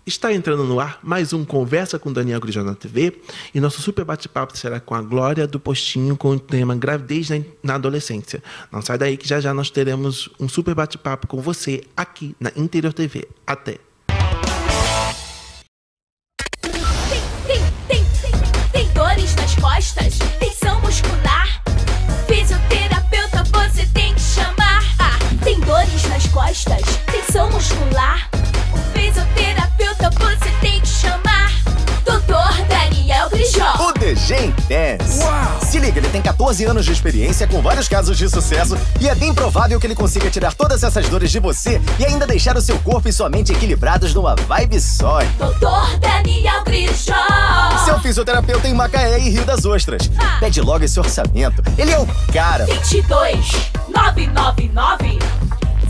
Está entrando no ar mais um Conversa com Daniel Grijó na TV e nosso super bate-papo será com a Glória do Postinho com o tema Gravidez na Adolescência. Não sai daí que já nós teremos um super bate-papo com você aqui na Interior TV. Até! Tem dores nas costas, tensão muscular, fisioterapeuta você tem que chamar. Tem dores nas costas, tensão muscular, fisioterapeuta você tem que chamar. Dr. Daniel Grijó. O DG Intense. Uau! Se liga, ele tem 14 anos de experiência com vários casos de sucesso e é bem provável que ele consiga tirar todas essas dores de você e ainda deixar o seu corpo e sua mente equilibrados numa vibe só. Dr. Daniel Grijó. Seu fisioterapeuta em Macaé e Rio das Ostras. Pede logo esse orçamento. Ele é o cara. 22 999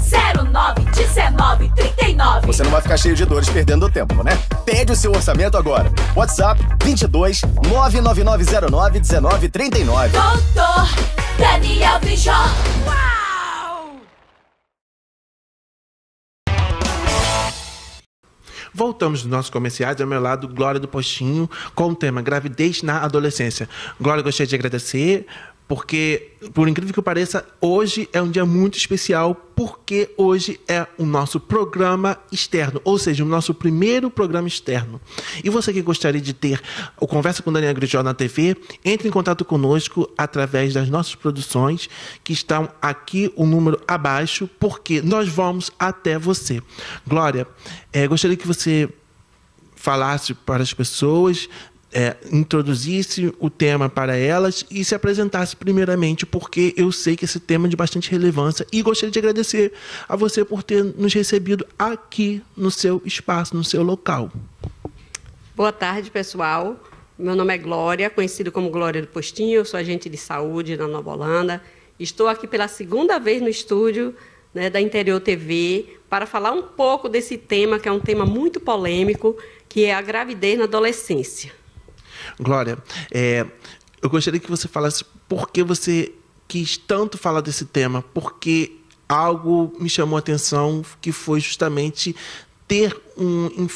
09 19 39. Você não vai ficar cheio de dores perdendo tempo, né? Pede o seu orçamento agora. WhatsApp 22 99909 19 39. Dr. Daniel Grijó. Uau! Voltamos dos nossos comerciais, ao meu lado, Glória do Postinho, com o tema Gravidez na Adolescência. Glória, gostaria de agradecer, porque, por incrível que pareça, hoje é um dia muito especial, porque hoje é o nosso programa externo, ou seja, o nosso primeiro programa externo. E você que gostaria de ter o Conversa com Daniel Grijó na TV, entre em contato conosco através das nossas produções, que estão aqui o número abaixo, porque nós vamos até você. Glória, gostaria que você falasse para as pessoas, introduzisse o tema para elas e se apresentasse primeiramente, porque eu sei que esse tema é de bastante relevância e gostaria de agradecer a você por ter nos recebido aqui no seu espaço, no seu local. Boa tarde, pessoal. Meu nome é Glória, conhecido como Glória do Postinho, eu sou agente de saúde na Nova Holanda. Estou aqui pela segunda vez no estúdio, né, da Interior TV para falar um pouco desse tema, que é um tema muito polêmico, que é a gravidez na adolescência. Glória, eu gostaria que você falasse por que você quis tanto falar desse tema, porque algo me chamou a atenção, que foi justamente ter um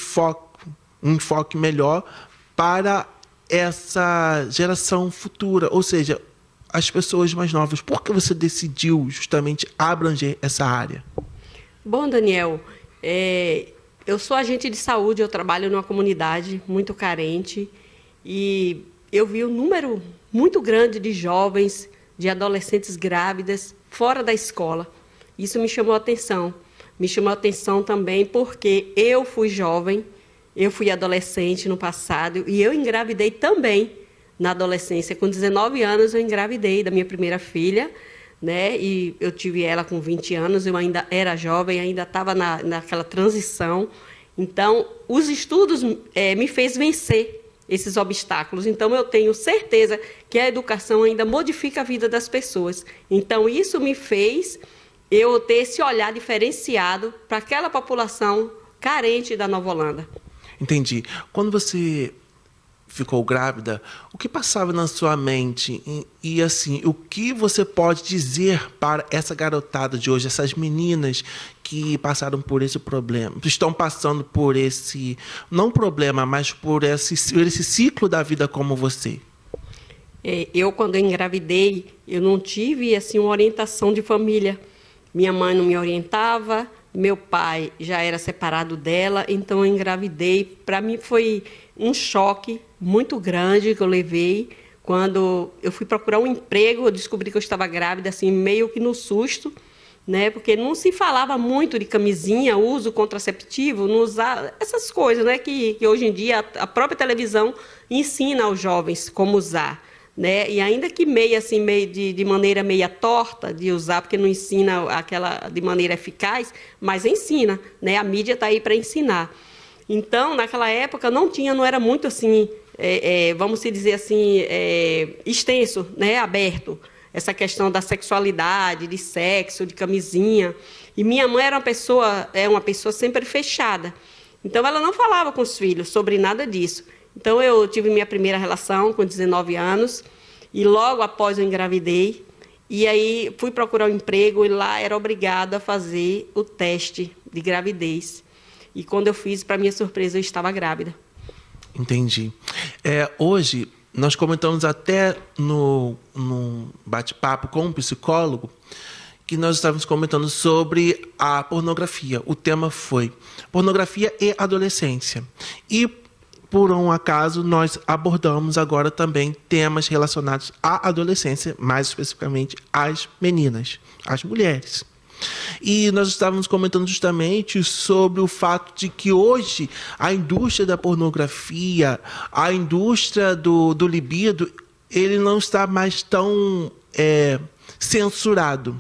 enfoque melhor para essa geração futura, ou seja, as pessoas mais novas. Por que você decidiu justamente abranger essa área? Bom, Daniel, eu sou agente de saúde, eu trabalho numa comunidade muito carente, e eu vi um número muito grande de jovens, de adolescentes grávidas, fora da escola. Isso me chamou a atenção. Me chamou a atenção também porque eu fui jovem, eu fui adolescente no passado, e eu engravidei também na adolescência. Com 19 anos, eu engravidei da minha primeira filha, né? E eu tive ela com 20 anos, eu ainda era jovem, ainda estava naquela transição. Então, os estudos me fez vencer esses obstáculos. Então, eu tenho certeza que a educação ainda modifica a vida das pessoas. Então, isso me fez eu ter esse olhar diferenciado para aquela população carente da Nova Holanda. Entendi. Quando você ficou grávida, o que passava na sua mente? E assim, o que você pode dizer para essa garotada de hoje, essas meninas que passaram por esse problema, estão passando por esse, não problema, mas por esse ciclo da vida como você? Eu, quando eu engravidei, eu não tive assim, uma orientação de família. Minha mãe não me orientava, meu pai já era separado dela, então eu engravidei. Para mim foi um choque muito grande que eu levei. Quando eu fui procurar um emprego, eu descobri que eu estava grávida, assim, meio que no susto, né? Porque não se falava muito de camisinha, uso contraceptivo, não usar essas coisas, né? Que hoje em dia a própria televisão ensina aos jovens como usar, né? E ainda que meio de maneira meia torta de usar, porque não ensina aquela de maneira eficaz, mas ensina, né? A mídia está aí para ensinar. Então, naquela época não era muito assim, vamos dizer assim, extenso, né? Aberto. Essa questão da sexualidade, de sexo, de camisinha. E minha mãe era uma pessoa sempre fechada. Então, ela não falava com os filhos sobre nada disso. Então, eu tive minha primeira relação com 19 anos, e logo após eu engravidei, e aí fui procurar um emprego, e lá era obrigada a fazer o teste de gravidez. E quando eu fiz, para minha surpresa, eu estava grávida. Entendi. Hoje, nós comentamos até no bate-papo com um psicólogo que nós estávamos comentando sobre a pornografia. O tema foi pornografia e adolescência. E, por um acaso, nós abordamos agora também temas relacionados à adolescência, mais especificamente às meninas, às mulheres. E nós estávamos comentando justamente sobre o fato de que hoje a indústria da pornografia, a indústria do libido, ele não está mais tão censurado.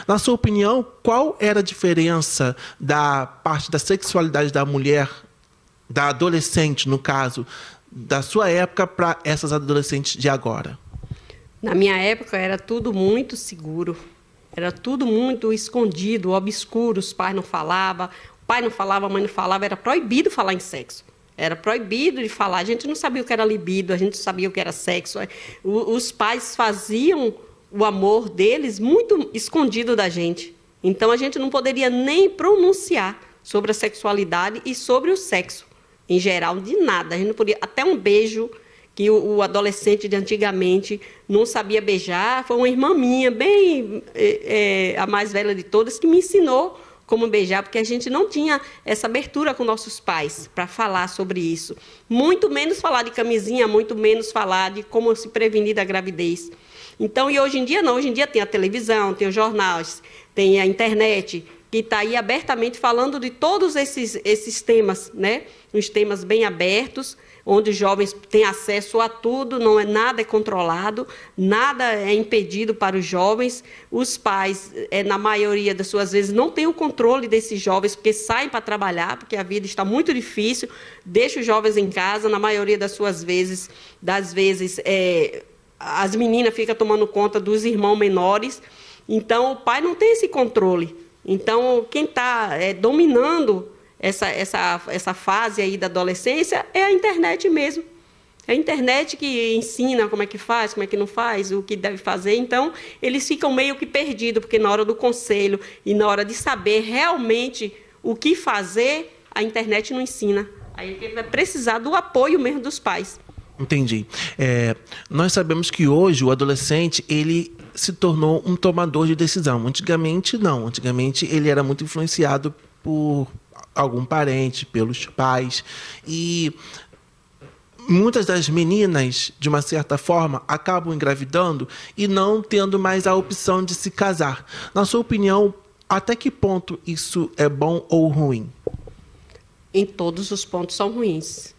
Na sua opinião, qual era a diferença da parte da sexualidade da mulher, da adolescente, no caso, da sua época para essas adolescentes de agora? Na minha época era tudo muito seguro. Era tudo muito escondido, obscuro, os pais não falavam, o pai não falava, a mãe não falava, era proibido falar em sexo. Era proibido de falar, a gente não sabia o que era libido, a gente não sabia o que era sexo. Os pais faziam o amor deles muito escondido da gente. Então, a gente não poderia nem pronunciar sobre a sexualidade e sobre o sexo, em geral, de nada. A gente não podia, até um beijo, que o adolescente de antigamente não sabia beijar, foi uma irmã minha, bem a mais velha de todas, que me ensinou como beijar, porque a gente não tinha essa abertura com nossos pais para falar sobre isso. Muito menos falar de camisinha, muito menos falar de como se prevenir da gravidez. Então, e hoje em dia não, hoje em dia tem a televisão, tem os jornais, tem a internet, que está aí abertamente falando de todos esses temas, né? Uns temas bem abertos, onde os jovens têm acesso a tudo, nada é controlado, nada é impedido para os jovens. Os pais, na maioria das suas vezes, não têm o controle desses jovens, porque saem para trabalhar, porque a vida está muito difícil, deixa os jovens em casa, na maioria das vezes, as meninas ficam tomando conta dos irmãos menores, então o pai não tem esse controle. Então, quem está dominando essa fase aí da adolescência é a internet mesmo. É a internet que ensina como é que faz, como é que não faz, o que deve fazer. Então, eles ficam meio que perdidos, porque na hora do conselho e na hora de saber realmente o que fazer, a internet não ensina. Aí ele vai precisar do apoio mesmo dos pais. Entendi. Nós sabemos que hoje o adolescente, ele se tornou um tomador de decisão. Antigamente, não. Antigamente, ele era muito influenciado por algum parente, pelos pais. E muitas das meninas, de uma certa forma, acabam engravidando e não tendo mais a opção de se casar. Na sua opinião, até que ponto isso é bom ou ruim? Em todos os pontos são ruins.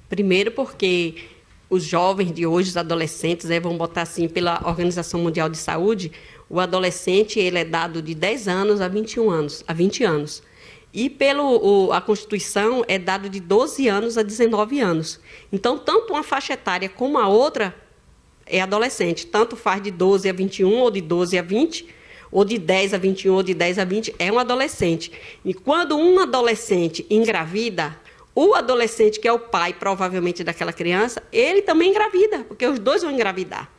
Primeiro porque os jovens de hoje, os adolescentes, vamos botar assim, pela Organização Mundial de Saúde, o adolescente ele é dado de 10 anos a 21 anos, a 20 anos. E a Constituição é dado de 12 anos a 19 anos. Então, tanto uma faixa etária como a outra é adolescente. Tanto faz de 12 a 21, ou de 12 a 20, ou de 10 a 21, ou de 10 a 20, é um adolescente. E quando um adolescente engravida, o adolescente, que é o pai, provavelmente, daquela criança, ele também engravida, porque os dois vão engravidar.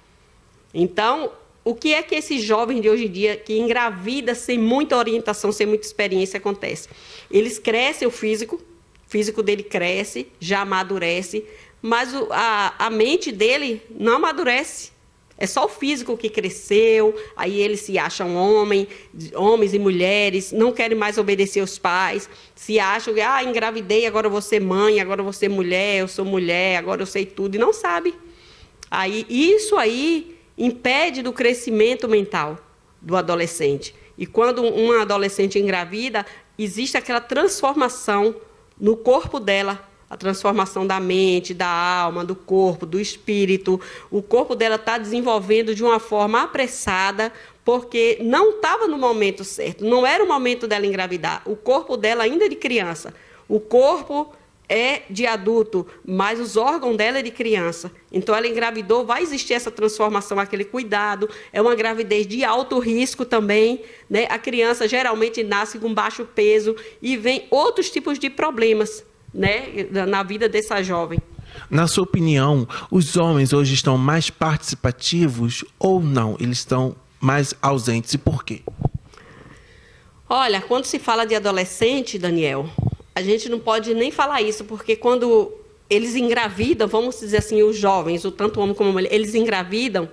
Então, o que é que esses jovens de hoje em dia, que engravida sem muita orientação, sem muita experiência, acontece? Eles crescem, o físico dele cresce, já amadurece, mas a mente dele não amadurece. É só o físico que cresceu, aí eles se acham homens e mulheres, não querem mais obedecer aos pais, se acham que, engravidei, agora eu vou ser mãe, agora eu vou ser mulher, eu sou mulher, agora eu sei tudo, e não sabe. Isso aí impede do crescimento mental do adolescente. E quando uma adolescente engravida, existe aquela transformação no corpo dela, a transformação da mente, da alma, do corpo, do espírito. O corpo dela está desenvolvendo de uma forma apressada, porque não estava no momento certo, não era o momento dela engravidar. O corpo dela ainda é de criança. O corpo é de adulto, mas os órgãos dela é de criança. Então, ela engravidou, vai existir essa transformação, aquele cuidado. É uma gravidez de alto risco também, né? A criança geralmente nasce com baixo peso e vem outros tipos de problemas, né, na vida dessa jovem. Na sua opinião, os homens hoje estão mais participativos ou não? Eles estão mais ausentes, e por quê? Olha, quando se fala de adolescente, Daniel, a gente não pode nem falar isso, porque quando eles engravidam, vamos dizer assim, os jovens, o tanto homem como mulher, eles engravidam,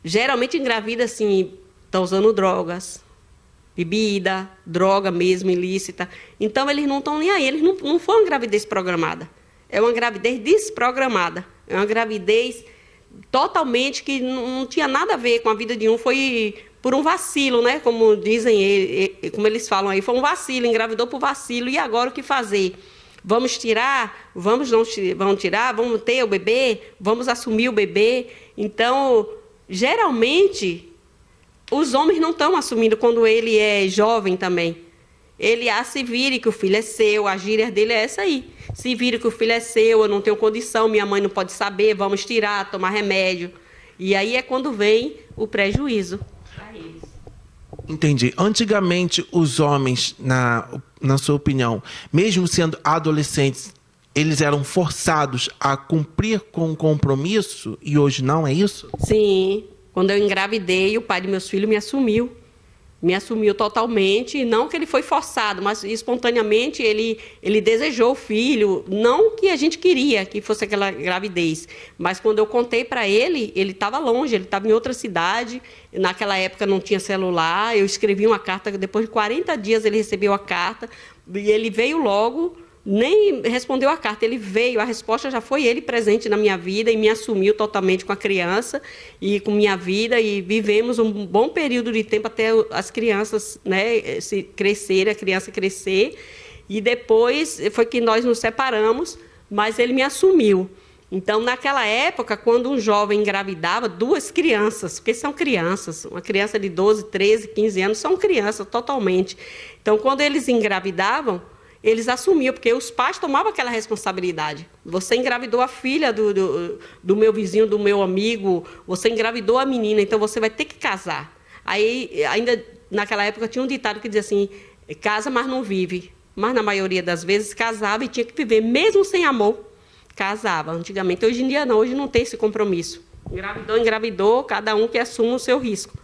geralmente engravida assim, estão usando drogas, bebida, droga mesmo, ilícita. Então, eles não estão nem aí, eles não foi uma gravidez programada. É uma gravidez desprogramada. É uma gravidez totalmente que não tinha nada a ver com a vida de um, foi por um vacilo, né? Como dizem, como eles falam aí, foi um vacilo, engravidou por vacilo, e agora o que fazer? Vamos tirar? Vamos tirar? Vamos ter o bebê? Vamos assumir o bebê? Então, geralmente, os homens não estão assumindo quando ele é jovem também. Ele se vire que o filho é seu, a gíria dele é essa aí. Se vire que o filho é seu, eu não tenho condição, minha mãe não pode saber, vamos tirar, tomar remédio. E aí é quando vem o prejuízo para eles. Entendi. Antigamente, os homens, na sua opinião, mesmo sendo adolescentes, eles eram forçados a cumprir com o compromisso e hoje não, é isso? Sim. Quando eu engravidei, o pai de meus filhos me assumiu. Me assumiu totalmente, não que ele foi forçado, mas espontaneamente ele desejou o filho, não que a gente queria que fosse aquela gravidez, mas quando eu contei para ele estava longe, ele estava em outra cidade, naquela época não tinha celular, eu escrevi uma carta, depois de 40 dias ele recebeu a carta, e ele veio logo, nem respondeu a carta, ele veio, a resposta já foi ele presente na minha vida e me assumiu totalmente com a criança e com minha vida, e vivemos um bom período de tempo até as crianças, né, se crescerem, a criança crescer, e depois foi que nós nos separamos, mas ele me assumiu. Então, naquela época, quando um jovem engravidava, 2 crianças, porque são crianças, uma criança de 12, 13, 15 anos, são crianças totalmente. Então, quando eles engravidavam, eles assumiam, porque os pais tomavam aquela responsabilidade. Você engravidou a filha do meu vizinho, do meu amigo, você engravidou a menina, então você vai ter que casar. Aí, ainda naquela época, tinha um ditado que dizia assim, casa, mas não vive. Mas, na maioria das vezes, casava e tinha que viver, mesmo sem amor, casava. Antigamente, hoje em dia não, hoje não tem esse compromisso. Engravidou, cada um que assuma o seu risco.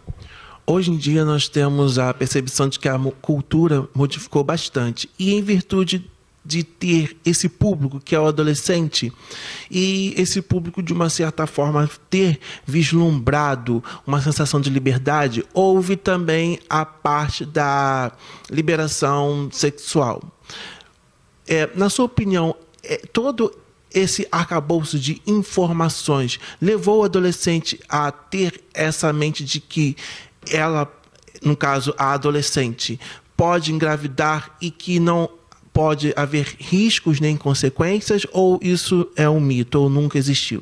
Hoje em dia nós temos a percepção de que a cultura modificou bastante, e em virtude de ter esse público que é o adolescente, e esse público de uma certa forma ter vislumbrado uma sensação de liberdade, houve também a parte da liberação sexual. Na sua opinião, todo esse arcabouço de informações levou o adolescente a ter essa mente de que ela, no caso, a adolescente, pode engravidar e que não pode haver riscos nem consequências, ou isso é um mito, ou nunca existiu?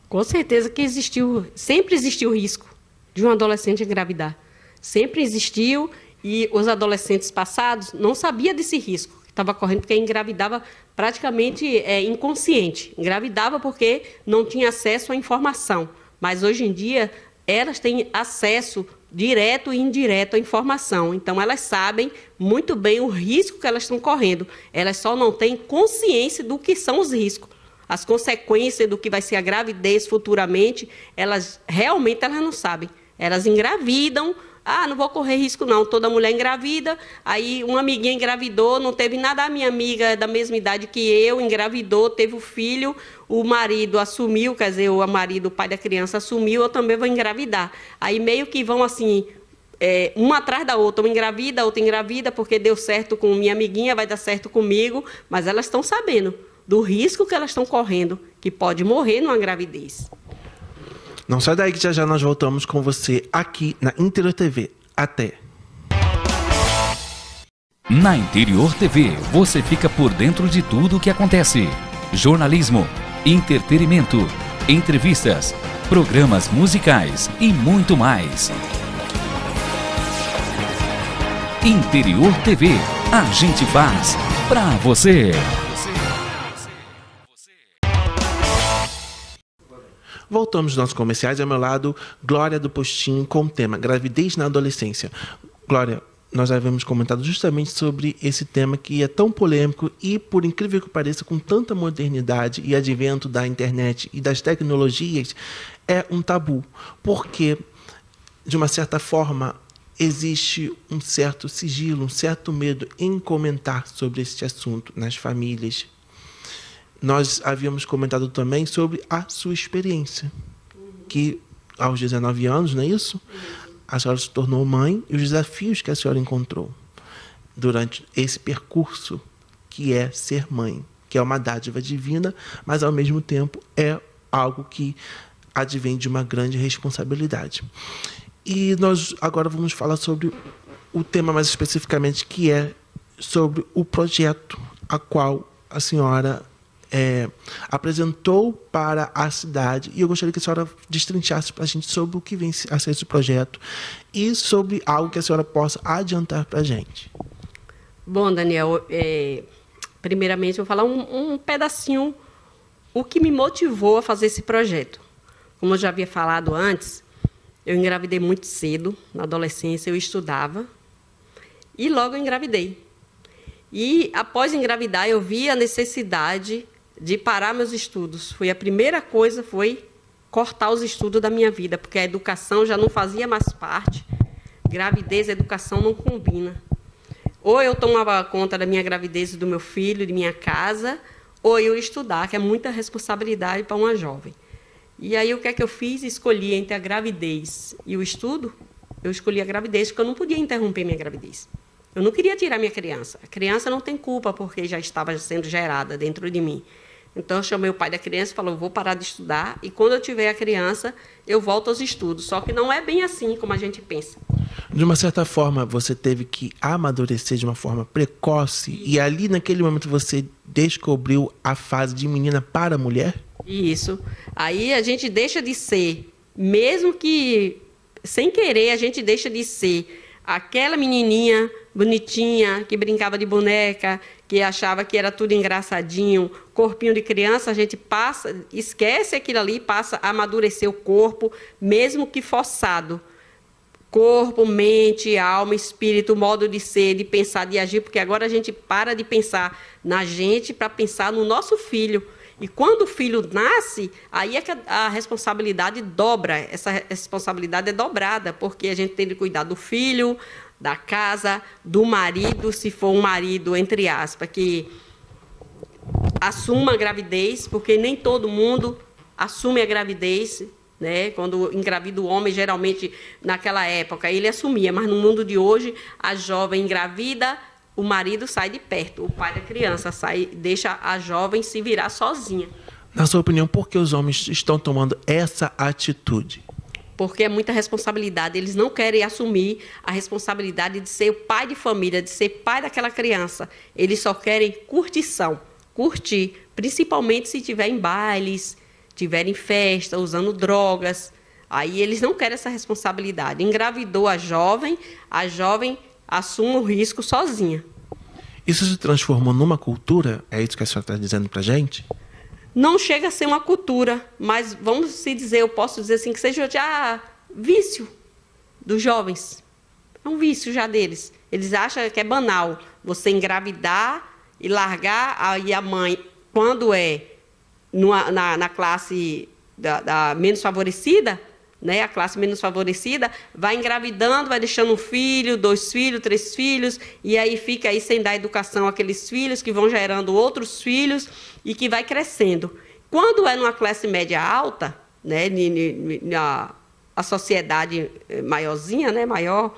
Com certeza que existiu, sempre existiu o risco de um adolescente engravidar. Sempre existiu, e os adolescentes passados não sabiam desse risco que estava correndo, porque engravidava praticamente inconsciente. Engravidava porque não tinha acesso à informação. Mas hoje em dia elas têm acesso direto e indireto à informação. Então, elas sabem muito bem o risco que elas estão correndo. Elas só não têm consciência do que são os riscos. As consequências do que vai ser a gravidez futuramente, elas não sabem. Elas engravidam. Não vou correr risco não, toda mulher engravida, aí uma amiguinha engravidou, não teve nada, a minha amiga da mesma idade que eu, engravidou, teve o filho, o marido assumiu, quer dizer, o marido, o pai da criança assumiu, eu também vou engravidar. Aí meio que vão assim, uma atrás da outra, uma engravida, a outra engravida, porque deu certo com minha amiguinha, vai dar certo comigo, mas elas estão sabendo do risco que elas estão correndo, que pode morrer numa gravidez. Não sai daí que já nós voltamos com você aqui na Interior TV. Até! Na Interior TV, você fica por dentro de tudo o que acontece. Jornalismo, entretenimento, entrevistas, programas musicais e muito mais. Interior TV, a gente faz pra você. Voltamos aos nossos comerciais. Ao meu lado, Glória do Postinho, com o tema Gravidez na Adolescência. Glória, nós já havíamos comentado justamente sobre esse tema que é tão polêmico e, por incrível que pareça, com tanta modernidade e advento da internet e das tecnologias, é um tabu. Porque, de uma certa forma, existe um certo sigilo, um certo medo em comentar sobre este assunto nas famílias. Nós havíamos comentado também sobre a sua experiência, que aos 19 anos, não é isso? A senhora se tornou mãe e os desafios que a senhora encontrou durante esse percurso que é ser mãe, que é uma dádiva divina, mas ao mesmo tempo é algo que advém de uma grande responsabilidade. E nós agora vamos falar sobre o tema mais especificamente, que é sobre o projeto a qual a senhora apresentou para a cidade, e eu gostaria que a senhora destrinchasse para a gente sobre o que vem a ser esse projeto e sobre algo que a senhora possa adiantar para a gente. Bom, Daniel, primeiramente eu vou falar um pedacinho, o que me motivou a fazer esse projeto. Como eu já havia falado antes, eu engravidei muito cedo, na adolescência eu estudava, e logo eu engravidei. E após engravidar, eu vi a necessidade de parar meus estudos. A primeira coisa foi cortar os estudos da minha vida, porque a educação já não fazia mais parte. Gravidez e educação não combinam. Ou eu tomava conta da minha gravidez e do meu filho, de minha casa, ou eu estudar, que é muita responsabilidade para uma jovem. E aí o que é que eu fiz? Escolhi entre a gravidez e o estudo. Eu escolhi a gravidez, porque eu não podia interromper minha gravidez. Eu não queria tirar minha criança. A criança não tem culpa, porque já estava sendo gerada dentro de mim. Então, eu chamei o pai da criança e falei, vou parar de estudar, e quando eu tiver a criança, eu volto aos estudos. Só que não é bem assim como a gente pensa. De uma certa forma, você teve que amadurecer de uma forma precoce, e ali, naquele momento, você descobriu a fase de menina para mulher? Isso. Aí a gente deixa de ser, mesmo que sem querer, a gente deixa de ser aquela menininha bonitinha, que brincava de boneca, que achava que era tudo engraçadinho, corpinho de criança, a gente esquece aquilo ali, passa a amadurecer o corpo, mesmo que forçado. Corpo, mente, alma, espírito, modo de ser, de pensar, de agir, porque agora a gente para de pensar na gente para pensar no nosso filho. E quando o filho nasce, aí é que a responsabilidade dobra, essa responsabilidade é dobrada, porque a gente tem de cuidar do filho, da casa, do marido, se for um marido, entre aspas, que assuma a gravidez, porque nem todo mundo assume a gravidez, né? Quando engravida o homem, geralmente, naquela época, ele assumia, mas no mundo de hoje, a jovem engravida, o marido sai de perto, o pai da criança deixa a jovem se virar sozinha. Na sua opinião, por que os homens estão tomando essa atitude? Porque é muita responsabilidade. Eles não querem assumir a responsabilidade de ser o pai de família, de ser pai daquela criança. Eles só querem curtição, curtir, principalmente se tiver em bailes, tiver em festa, usando drogas. Aí eles não querem essa responsabilidade. Engravidou a jovem assume o risco sozinha. Isso se transformou numa cultura? É isso que a senhora está dizendo para a gente? Não chega a ser uma cultura, mas vamos se dizer, eu posso dizer assim, que seja já vício dos jovens. É um vício já deles. Eles acham que é banal você engravidar e largar, aí a mãe, quando é na classe da menos favorecida, né, a classe menos favorecida, vai engravidando, vai deixando um filho, 2 filhos, 3 filhos, e aí fica aí sem dar educação àqueles filhos, que vão gerando outros filhos e que vai crescendo. Quando é numa classe média alta, né, a sociedade maiorzinha, né, maior,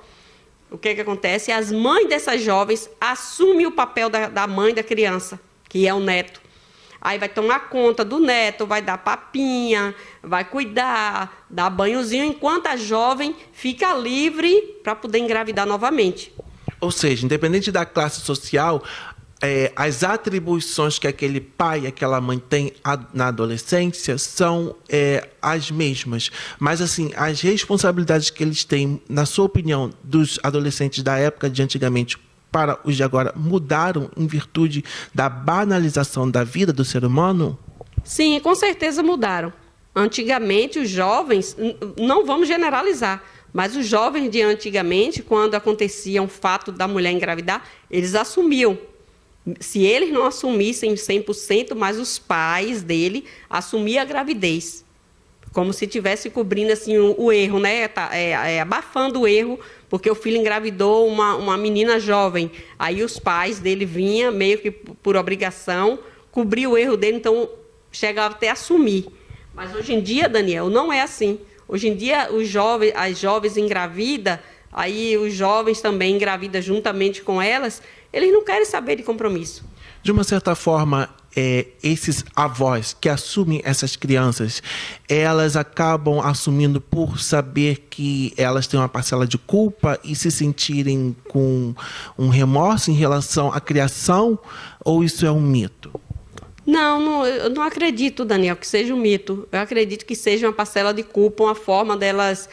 o que acontece? As mães dessas jovens assumem o papel da mãe da criança, que é o neto. Aí vai tomar conta do neto, vai dar papinha, vai cuidar, dar banhozinho, enquanto a jovem fica livre para poder engravidar novamente. Ou seja, independente da classe social, as atribuições que aquele pai e aquela mãe têm na adolescência são as mesmas. Mas, assim, as responsabilidades que eles têm, na sua opinião, dos adolescentes da época de antigamente para os de agora, mudaram em virtude da banalização da vida do ser humano? Sim, com certeza mudaram. Antigamente, os jovens, não vamos generalizar, mas os jovens de antigamente, quando acontecia um fato da mulher engravidar, eles assumiam. Se eles não assumissem 100%, mas os pais dele assumiam a gravidez. como se estivesse cobrindo assim o erro, né? Abafando o erro, porque o filho engravidou uma menina jovem. Aí os pais dele vinham, meio que por obrigação, cobrir o erro dele, então chegava até a assumir. Mas hoje em dia, Daniel, não é assim. Hoje em dia, as jovens engravidam, aí os jovens também engravidam juntamente com elas, eles não querem saber de compromisso. De uma certa forma, esses avós que assumem essas crianças, elas acabam assumindo por saber que elas têm uma parcela de culpa e se sentirem com um remorso em relação à criação, ou isso é um mito? Não, eu não acredito, Daniel, que seja um mito. Eu acredito que seja uma parcela de culpa, uma forma delas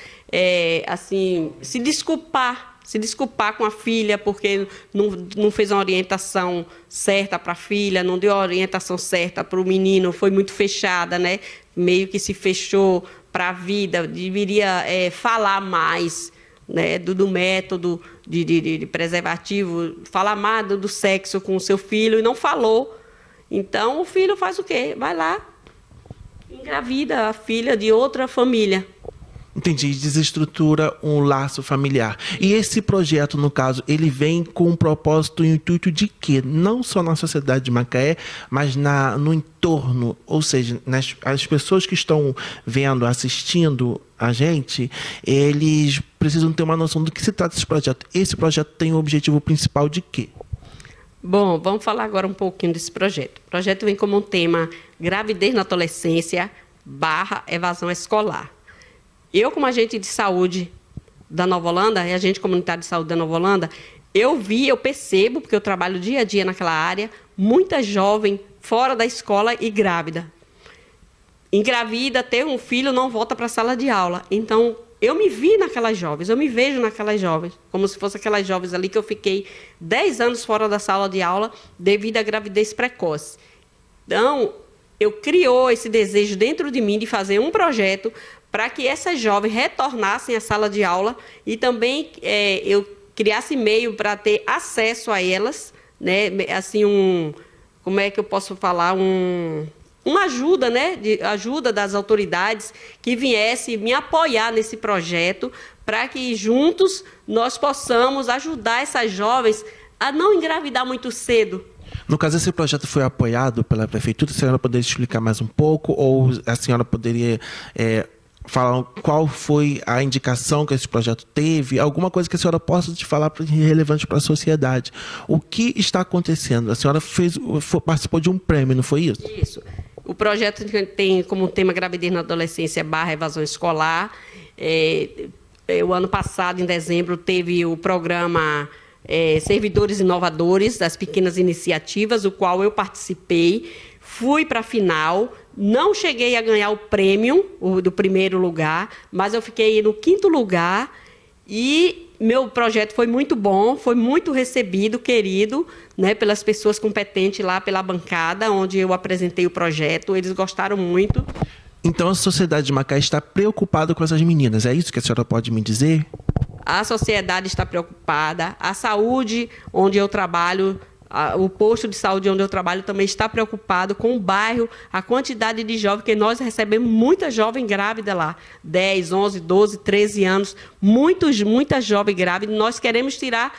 assim, se desculpar com a filha porque não fez uma orientação certa para a filha, não deu a orientação certa para o menino, foi muito fechada, né? Meio que se fechou para a vida, deveria falar mais, né, do método de preservativo, falar mais do sexo com o seu filho e não falou. Então, o filho faz o quê? Vai lá, engravida a filha de outra família. Entendi, desestrutura um laço familiar. E esse projeto, no caso, ele vem com um propósito e um intuito de quê? Não só na sociedade de Macaé, mas no entorno, ou seja, as pessoas que estão vendo, assistindo a gente, eles precisam ter uma noção do que se trata esse projeto. Esse projeto tem o objetivo principal de quê? Bom, vamos falar agora um pouquinho desse projeto. O projeto vem como um tema gravidez na adolescência / evasão escolar. Eu, como agente de saúde da Nova Holanda, e agente comunitário de saúde da Nova Holanda, eu percebo, porque eu trabalho dia a dia naquela área, muita jovem fora da escola e grávida. Engravida, ter um filho, não volta para a sala de aula. Então, eu me vi naquelas jovens, eu me vejo naquelas jovens, como se fosse aquelas jovens ali que eu fiquei 10 anos fora da sala de aula devido à gravidez precoce. Então, eu criou esse desejo dentro de mim de fazer um projeto para que essas jovens retornassem à sala de aula e também eu criasse meio para ter acesso a elas, né? Assim, como é que eu posso falar? Uma ajuda, né? Ajuda das autoridades que viesse me apoiar nesse projeto para que juntos nós possamos ajudar essas jovens a não engravidar muito cedo. No caso, esse projeto foi apoiado pela prefeitura. A senhora poderia explicar mais um pouco, ou a senhora poderia falar qual foi a indicação que esse projeto teve, alguma coisa que a senhora possa te falar relevante para a sociedade. O que está acontecendo? A senhora participou de um prêmio, não foi isso? Isso. O projeto tem como tema gravidez na adolescência / evasão escolar. O ano passado, em dezembro, teve o programa Servidores Inovadores das Pequenas Iniciativas, o qual eu participei. Fui para a final, não cheguei a ganhar o prêmio do primeiro lugar, mas eu fiquei no 5º lugar e meu projeto foi muito bom, foi muito recebido, querido, né, pelas pessoas competentes lá pela bancada, onde eu apresentei o projeto, eles gostaram muito. Então a sociedade de Macaé está preocupada com essas meninas, é isso que a senhora pode me dizer? A sociedade está preocupada, a saúde onde eu trabalho, o posto de saúde onde eu trabalho também está preocupado com o bairro, a quantidade de jovens, porque nós recebemos muita jovem grávida lá, 10, 11, 12, 13 anos, muita jovem grávida. Nós queremos tirar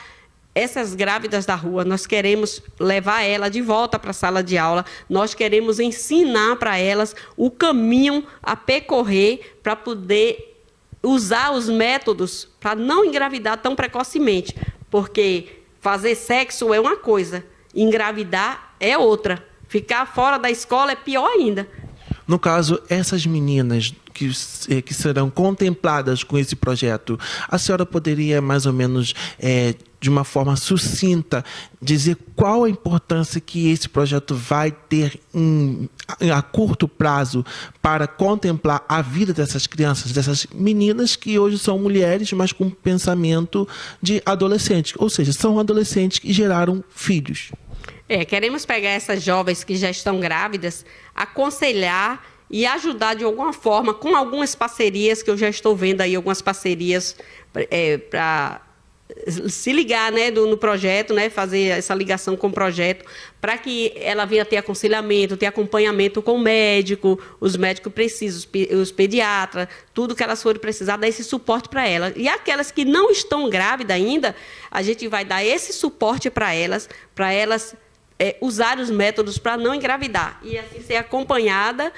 essas grávidas da rua, nós queremos levar ela de volta para a sala de aula, nós queremos ensinar para elas o caminho a percorrer para poder usar os métodos para não engravidar tão precocemente, porque fazer sexo é uma coisa, engravidar é outra. Ficar fora da escola é pior ainda. No caso, essas meninas que serão contempladas com esse projeto, a senhora poderia mais ou menos, de uma forma sucinta, dizer qual a importância que esse projeto vai ter a curto prazo para contemplar a vida dessas crianças, dessas meninas que hoje são mulheres, mas com pensamento de adolescente, ou seja, são adolescentes que geraram filhos. Queremos pegar essas jovens que já estão grávidas, aconselhar e ajudar de alguma forma com algumas parcerias, que eu já estou vendo aí algumas parcerias para se ligar, né, no projeto, né, fazer essa ligação com o projeto, para que ela venha ter aconselhamento, ter acompanhamento com o médico, os médicos precisam, os pediatras, tudo que elas forem precisar, dar esse suporte para elas. E aquelas que não estão grávidas ainda, a gente vai dar esse suporte para elas usar os métodos para não engravidar e assim ser acompanhada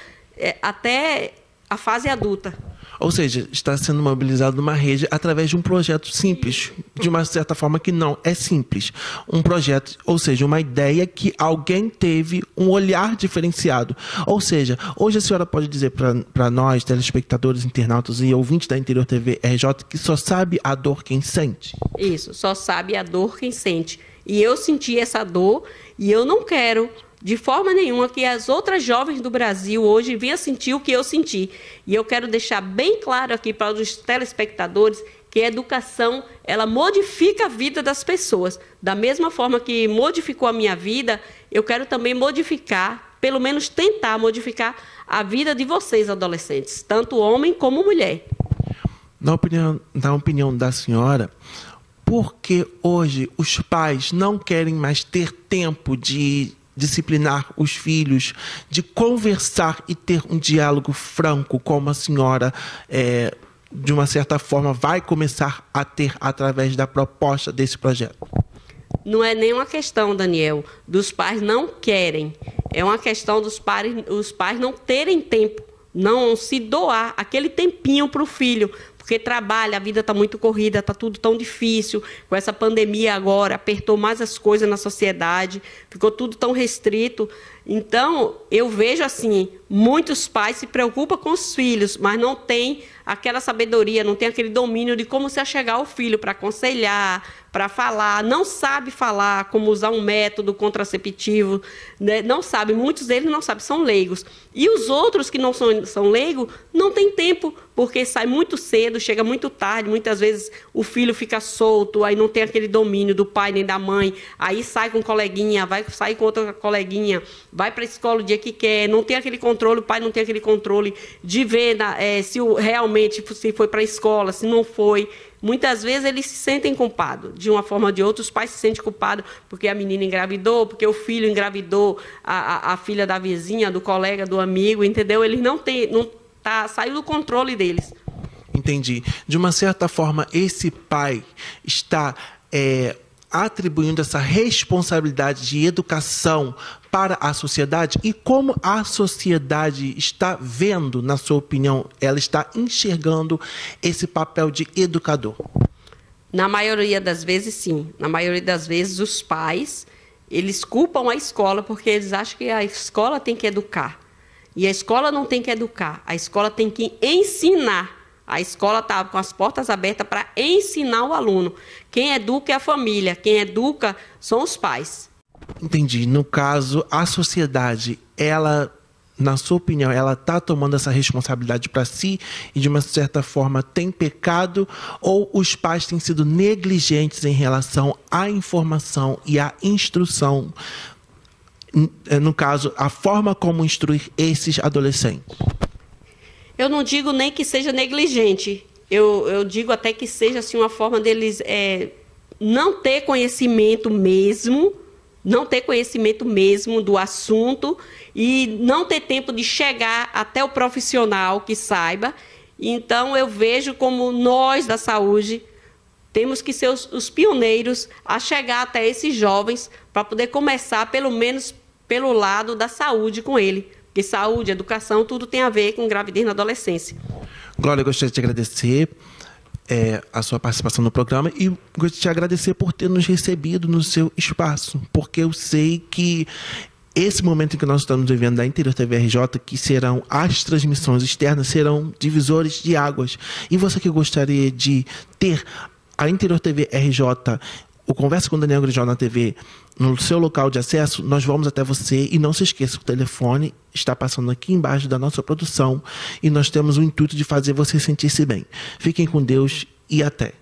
até a fase adulta. Ou seja, está sendo mobilizado uma rede através de um projeto simples, de uma certa forma que não é simples. Um projeto, ou seja, uma ideia que alguém teve um olhar diferenciado. Ou seja, hoje a senhora pode dizer para nós, telespectadores, internautas e ouvintes da Interior TV RJ, que só sabe a dor quem sente? Isso, só sabe a dor quem sente. E eu senti essa dor e eu não quero de forma nenhuma que as outras jovens do Brasil hoje venham sentir o que eu senti. E eu quero deixar bem claro aqui para os telespectadores que a educação, ela modifica a vida das pessoas. Da mesma forma que modificou a minha vida, eu quero também modificar, pelo menos tentar modificar a vida de vocês, adolescentes, tanto homem como mulher. Na opinião da senhora, por que hoje os pais não querem mais ter tempo de disciplinar os filhos, de conversar e ter um diálogo franco, como a senhora, de uma certa forma, vai começar a ter através da proposta desse projeto? Não é nenhuma questão, Daniel, dos pais não querem. É uma questão dos pais não terem tempo, não se doar aquele tempinho para o filho, porque trabalha, a vida está muito corrida, está tudo tão difícil, com essa pandemia agora, apertou mais as coisas na sociedade, ficou tudo tão restrito. Então, eu vejo assim, muitos pais se preocupam com os filhos, mas não tem aquela sabedoria, não tem aquele domínio de como se achegar ao filho para aconselhar, para falar, não sabe falar como usar um método contraceptivo, né? Não sabe, muitos deles não sabem, são leigos. E os outros que não são leigos não têm tempo, porque sai muito cedo, chega muito tarde, muitas vezes o filho fica solto, aí não tem aquele domínio do pai nem da mãe, aí sai com um coleguinha, vai sair com outra coleguinha, vai para a escola o dia que quer, não tem aquele controle, o pai não tem aquele controle de ver se realmente se foi para a escola, se não foi. Muitas vezes eles se sentem culpados, de uma forma ou de outra, os pais se sentem culpados porque a menina engravidou, porque o filho engravidou a filha da vizinha, do colega, do amigo, entendeu? Eles saiu do controle deles. Entendi. De uma certa forma, esse pai está atribuindo essa responsabilidade de educação para a sociedade, e como a sociedade está vendo, na sua opinião, ela está enxergando esse papel de educador? Na maioria das vezes, sim. Na maioria das vezes, os pais, eles culpam a escola porque eles acham que a escola tem que educar. E a escola não tem que educar, a escola tem que ensinar. A escola está com as portas abertas para ensinar o aluno. Quem educa é a família, quem educa são os pais. Entendi. No caso, a sociedade, ela, na sua opinião, ela está tomando essa responsabilidade para si e, de uma certa forma, tem pecado, ou os pais têm sido negligentes em relação à informação e à instrução, no caso, a forma como instruir esses adolescentes? Eu não digo nem que seja negligente, eu digo até que seja assim, uma forma deles não ter conhecimento mesmo, do assunto e não ter tempo de chegar até o profissional que saiba. Então, eu vejo como nós da saúde temos que ser os pioneiros a chegar até esses jovens para poder começar, pelo menos, pelo lado da saúde com ele. Porque saúde, educação, tudo tem a ver com gravidez na adolescência. Glória, eu gostaria de agradecer a sua participação no programa e gostaria de te agradecer por ter nos recebido no seu espaço, porque eu sei que esse momento em que nós estamos vivendo da Interior TV RJ, que serão as transmissões externas, serão divisores de águas. E você que gostaria de ter a Interior TV RJ, o Conversa com Daniel Grijó na TV, no seu local de acesso, nós vamos até você. E não se esqueça, o telefone está passando aqui embaixo da nossa produção e nós temos o intuito de fazer você sentir-se bem. Fiquem com Deus e até.